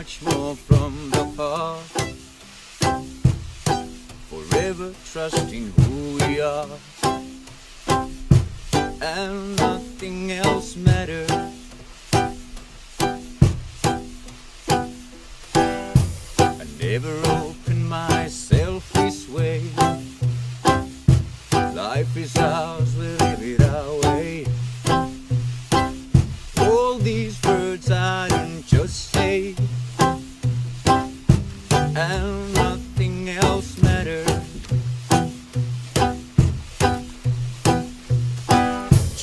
much more from the heart. Forever trusting who we are, and nothing else matters. I never opened myself this way. Life is ours, we live it our way. All these words I didn't just say, and nothing else matters.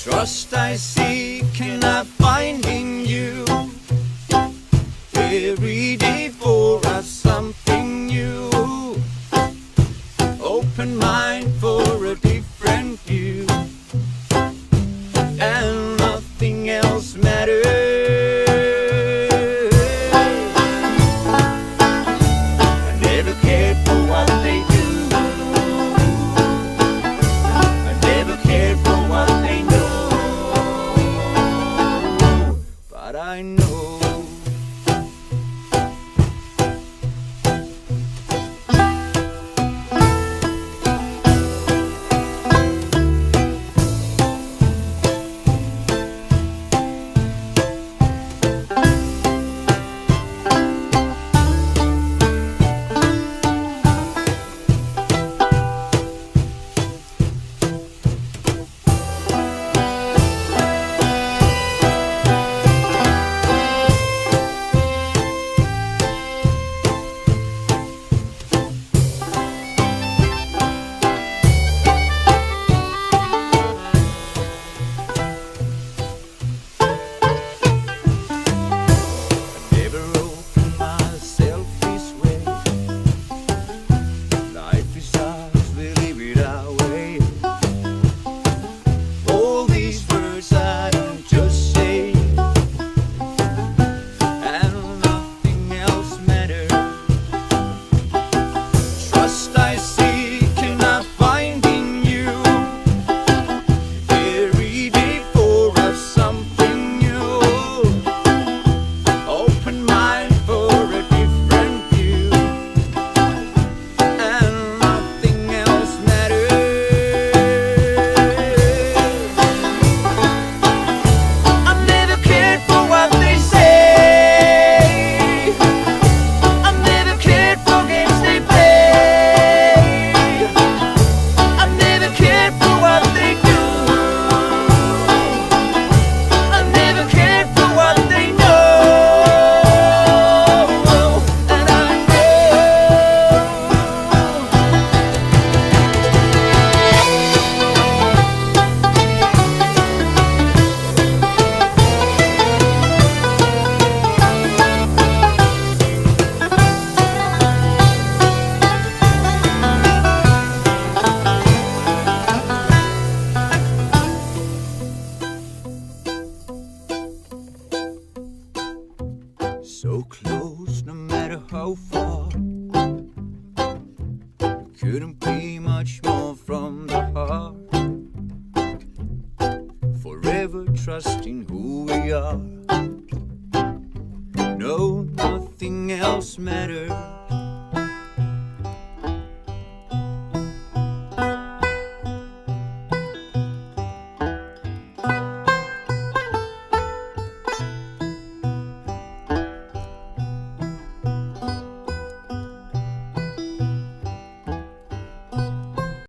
Trust I seek and I find in you. Every day for us something new. Open mind for a different view, and nothing else matters. I never cared for what they do. I never cared for what they know. But I know so close, no matter how far. Couldn't be much more from the heart. Forever trusting who we are. No, nothing else matters.